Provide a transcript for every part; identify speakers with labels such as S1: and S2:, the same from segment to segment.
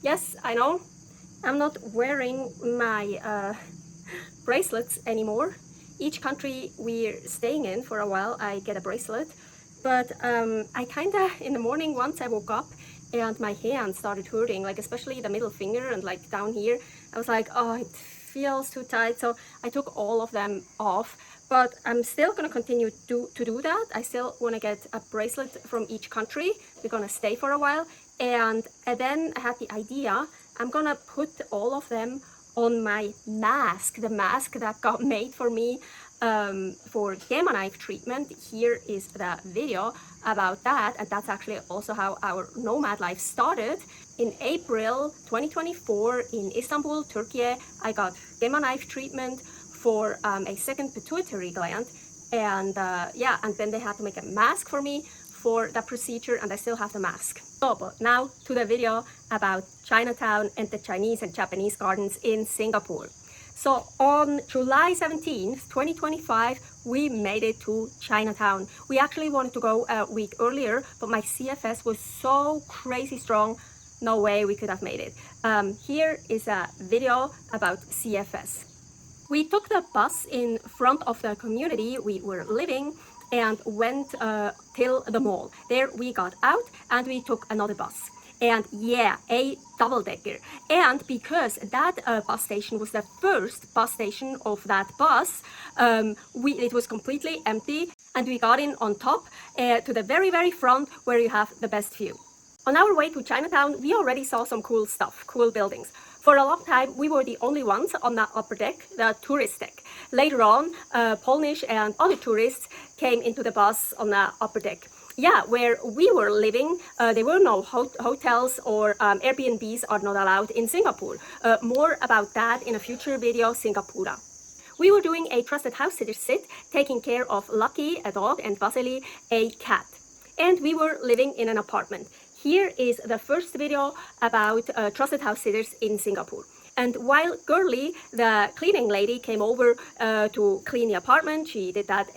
S1: Yes, I know. I'm not wearing my bracelets anymore. Each country we're staying in for a while, I get a bracelet. But I kinda, in the morning, once I woke up and my hand started hurting, like especially the middle finger and like down here, I was like, oh, it feels too tight. So I took all of them off. But I'm still gonna continue to do that. I still wanna get a bracelet from each country. We're gonna stay for a while. And then I had the idea, I'm gonna put all of them on my mask, the mask that got made for me for Gamma Knife treatment. Here is the video about that, and that's actually also how our Nomad Life started. In April 2024 in Istanbul, Turkey, I got Gamma Knife treatment for a second pituitary gland, and yeah, and then they had to make a mask for me for that procedure, and I still have the mask. So, but now to the video about Chinatown and the Chinese and Japanese gardens in Singapore. So on July 17th, 2025, we made it to Chinatown. We actually wanted to go a week earlier, but my CFS was so crazy strong, no way we could have made it. Here is a video about CFS. We took the bus in front of the community we were living and went till the mall. There we got out and we took another bus. And yeah, a double-decker. And because that bus station was the first bus station of that bus, it was completely empty, and we got in on top to the very, very front where you have the best view. On our way to Chinatown, we already saw some cool stuff, cool buildings. For a long time, we were the only ones on that upper deck, the tourist deck. Later on, Polish and other tourists came into the bus on the upper deck. Yeah, where we were living, there were no hotels or Airbnbs are not allowed in Singapore. More about that in a future video, Singapura. We were doing a trusted house sitter sit, taking care of Lucky, a dog, and Vasily, a cat. And we were living in an apartment. Here is the first video about trusted house sitters in Singapore. And while Girly, the cleaning lady, came over to clean the apartment, she did that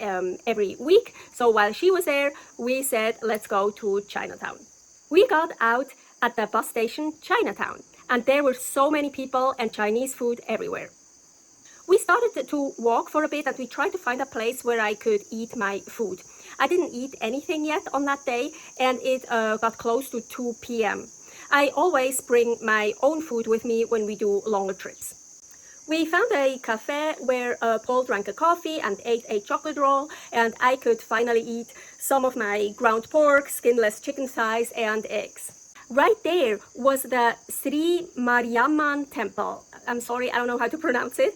S1: every week. So while she was there, we said, let's go to Chinatown. We got out at the bus station Chinatown, and there were so many people and Chinese food everywhere. We started to walk for a bit and we tried to find a place where I could eat my food. I didn't eat anything yet on that day, and it got close to 2 p.m. I always bring my own food with me when we do longer trips. We found a cafe where Paul drank a coffee and ate a chocolate roll, and I could finally eat some of my ground pork, skinless chicken thighs, and eggs. Right there was the Sri Mariamman temple. I'm sorry, I don't know how to pronounce it.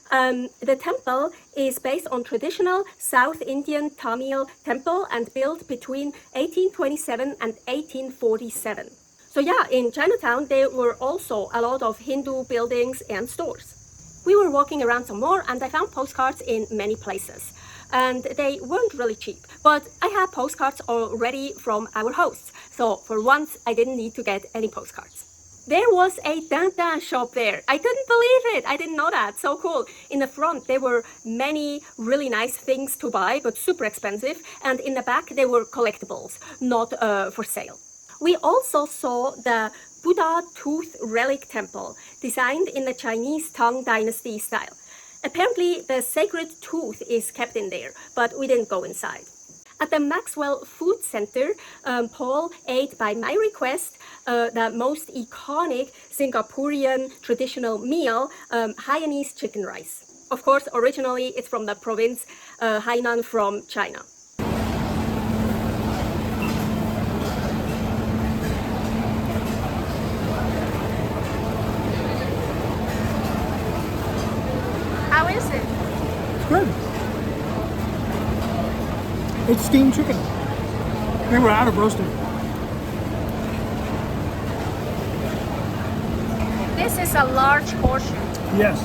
S1: The temple is based on traditional South Indian Tamil temple and built between 1827 and 1847. So yeah, in Chinatown there were also a lot of Hindu buildings and stores. We were walking around some more and I found postcards in many places. And they weren't really cheap, but I had postcards already from our hosts. So for once, I didn't need to get any postcards. There was a dandan shop there. I couldn't believe it. I didn't know that. So cool. In the front, there were many really nice things to buy, but super expensive. And in the back, there were collectibles, not for sale. We also saw the Buddha Tooth Relic Temple, designed in the Chinese Tang Dynasty style. Apparently, the sacred tooth is kept in there, but we didn't go inside. At the Maxwell Food Center, Paul ate, by my request, the most iconic Singaporean traditional meal, Hainanese chicken rice. Of course, originally it's from the province Hainan from China. How is it?
S2: It's good. It's steamed chicken. They were out of roasted.
S1: This is a large portion.
S2: Yes.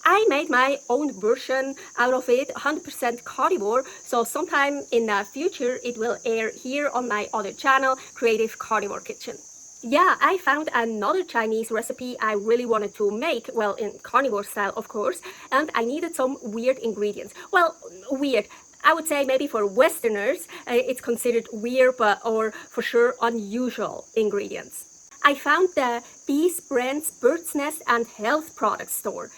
S1: I made my own version out of it, 100% carnivore, so sometime in the future it will air here on my other channel, Creative Carnivore Kitchen. Yeah, I found another Chinese recipe I really wanted to make, well, in carnivore style, of course, and I needed some weird ingredients. Well, weird. I would say maybe for Westerners, it's considered weird, or for sure unusual ingredients. I found the Bees Brand's Bird's Nest and Health Products store.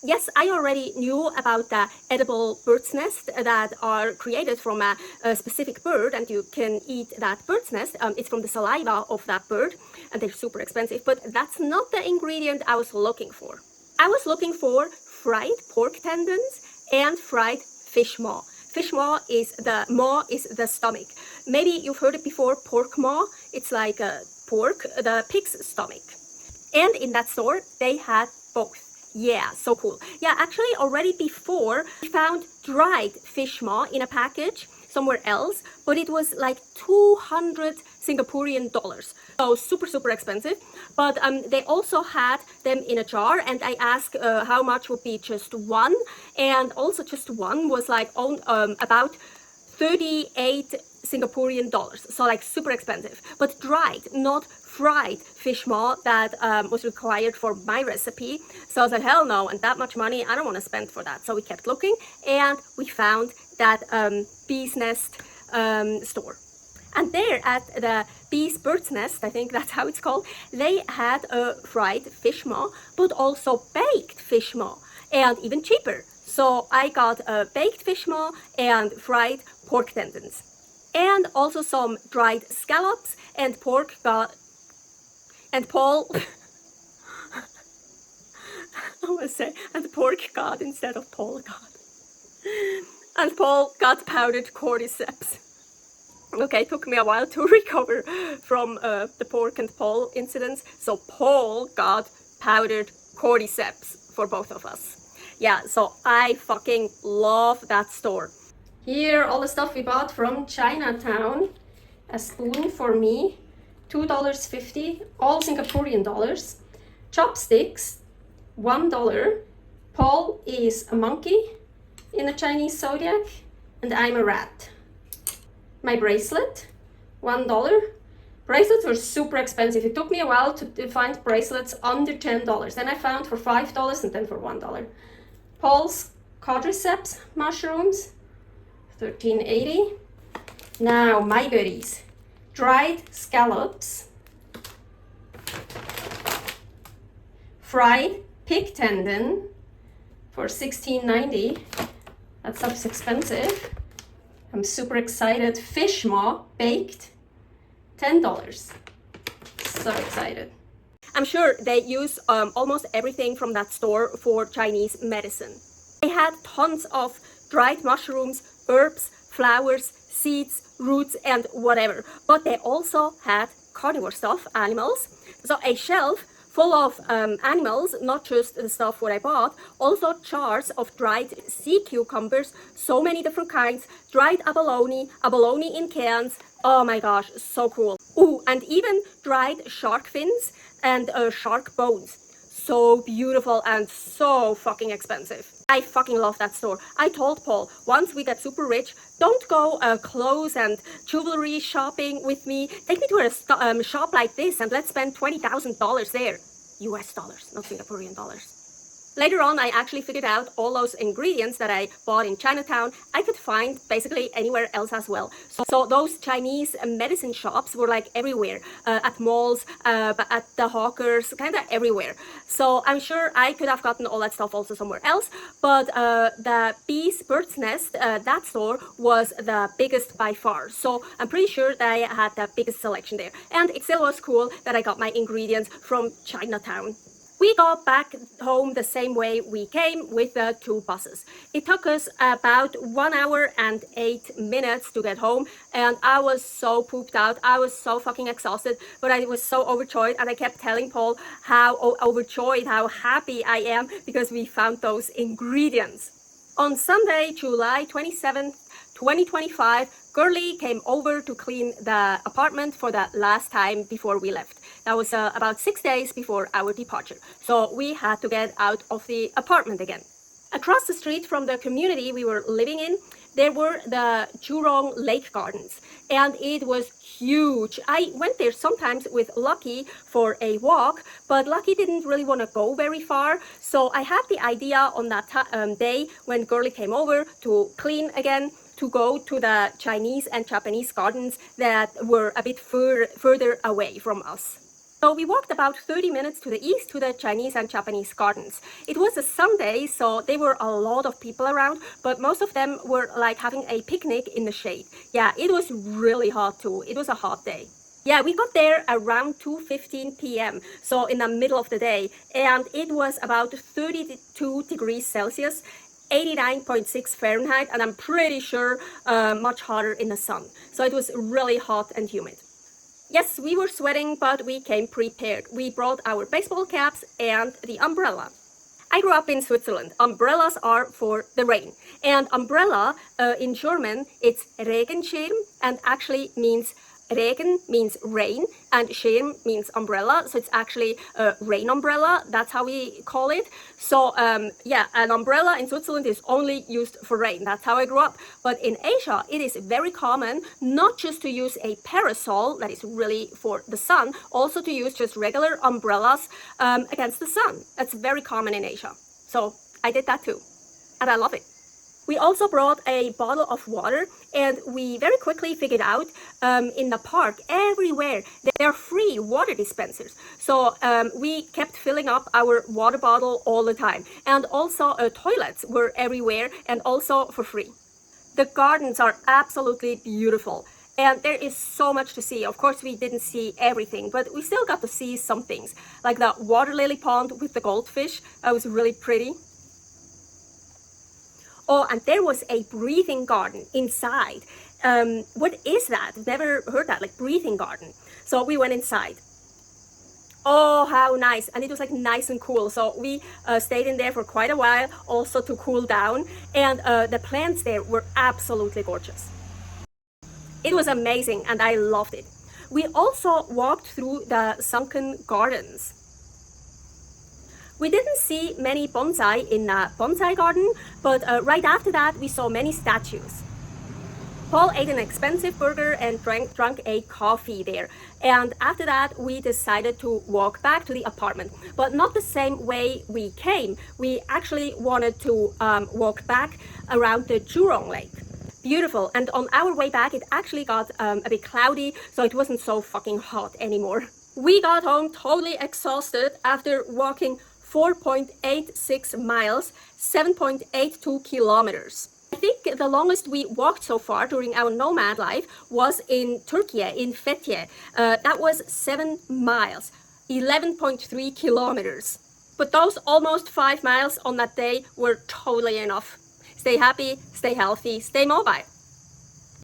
S1: Yes, I already knew about the edible bird's nest that are created from a specific bird, and you can eat that bird's nest. It's from the saliva of that bird, and they're super expensive, but that's not the ingredient I was looking for. I was looking for fried pork tendons and fried fish maw. Fish maw is the stomach. Maybe you've heard it before, pork maw. It's like pork, the pig's stomach. And in that store, they had both. Yeah, so cool. Yeah, actually already before I found dried fish maw in a package somewhere else, but it was like 200 Singaporean dollars. So super expensive. But they also had them in a jar, and I asked how much would be just one, and also just one was like about 38 Singaporean dollars, so like super expensive, but dried, not fried fish maw that was required for my recipe. So I was like, hell no, and that much money I don't want to spend for that. So we kept looking, and we found that Bee's Nest store. And there at the Bee's Bird's Nest, I think that's how it's called, they had a fried fish maw, but also baked fish maw, and even cheaper. So I got a baked fish maw and fried pork tendons, and also some dried scallops and pork got, and Paul, I want to say, and pork got instead of Paul got, and Paul got powdered cordyceps. Okay, it took me a while to recover from the pork and Paul incidents, so Paul got powdered cordyceps for both of us. Yeah, so I fucking love that store. Here, all the stuff we bought from Chinatown. A spoon for me, $2.50, all Singaporean dollars. Chopsticks, $1. Paul is a monkey in the Chinese zodiac, and I'm a rat. My bracelet, $1. Bracelets were super expensive. It took me a while to find bracelets under $10. Then I found for $5 and then for $1. Paul's quadriceps mushrooms, $13.80. Now my goodies, dried scallops, fried pig tendon for $16.90. That stuff's expensive. I'm super excited. Fish maw baked, $10. So excited. I'm sure they use almost everything from that store for Chinese medicine. They had tons of dried mushrooms, herbs, flowers, seeds, roots, and whatever. But they also had carnivore stuff, animals. So a shelf full of animals, not just the stuff what I bought, also jars of dried sea cucumbers, so many different kinds, dried abalone in cans. Oh my gosh, so cool. Ooh, and even dried shark fins and shark bones. So beautiful and so fucking expensive. I fucking love that store. I told Paul, once we get super rich, don't go clothes and jewelry shopping with me. Take me to a shop like this and let's spend $20,000 there. US dollars, not Singaporean dollars. Later on, I actually figured out all those ingredients that I bought in Chinatown, I could find basically anywhere else as well. So those Chinese medicine shops were like everywhere, at malls, at the hawkers, kind of everywhere. So I'm sure I could have gotten all that stuff also somewhere else, but the Bee's Bird's Nest, that store was the biggest by far. So I'm pretty sure that I had the biggest selection there. And it still was cool that I got my ingredients from Chinatown. We got back home the same way we came, with the 2 buses. It took us about 1 hour and 8 minutes to get home, and I was so pooped out. I was so fucking exhausted, but I was so overjoyed, and I kept telling Paul how overjoyed, how happy I am because we found those ingredients. On Sunday, July 27th, 2025, Girlie came over to clean the apartment for the last time before we left. That was about 6 days before our departure. So we had to get out of the apartment again. Across the street from the community we were living in, there were the Jurong Lake Gardens, and it was huge. I went there sometimes with Lucky for a walk, but Lucky didn't really want to go very far. So I had the idea on that day when Girlie came over to clean again, to go to the Chinese and Japanese gardens that were a bit further away from us. So we walked about 30 minutes to the east to the Chinese and Japanese gardens. It was a Sunday, so there were a lot of people around, but most of them were like having a picnic in the shade. Yeah, it was really hot too. It was a hot day. Yeah, we got there around 2:15 p.m., so in the middle of the day, and it was about 32 degrees Celsius, 89.6 Fahrenheit, and I'm pretty sure much hotter in the sun. So it was really hot and humid. Yes, we were sweating, but we came prepared. We brought our baseball caps and the umbrella. I grew up in Switzerland. Umbrellas are for the rain. And umbrella in German, it's Regenschirm, and actually means Regen means rain and Schirm means umbrella, so it's actually a rain umbrella. That's how we call it. So yeah, an umbrella in Switzerland is only used for rain. That's how I grew up. But in Asia, it is very common not just to use a parasol that is really for the sun, also to use just regular umbrellas against the sun. That's very common in Asia. So I did that too, and I love it. We also brought a bottle of water, and we very quickly figured out in the park everywhere there are free water dispensers. So we kept filling up our water bottle all the time. And also toilets were everywhere and also for free. The gardens are absolutely beautiful. And there is so much to see. Of course, we didn't see everything, but we still got to see some things. Like the water lily pond with the goldfish. That was really pretty. Oh, and there was a breathing garden inside. What is that? Never heard that, like breathing garden. So we went inside. Oh, how nice. And it was like nice and cool. So we stayed in there for quite a while, also to cool down. And the plants there were absolutely gorgeous. It was amazing and I loved it. We also walked through the sunken gardens. We didn't see many bonsai in the bonsai garden, but right after that we saw many statues. Paul ate an expensive burger and drank a coffee there. And after that we decided to walk back to the apartment, but not the same way we came. We actually wanted to walk back around the Jurong Lake. Beautiful. And on our way back it actually got a bit cloudy, so it wasn't so fucking hot anymore. We got home totally exhausted after walking 4.86 miles, 7.82 kilometers. I think the longest we walked so far during our nomad life was in Turkey, in Fethiye. That was 7 miles, 11.3 kilometers. But those almost 5 miles on that day were totally enough. Stay happy, stay healthy, stay mobile.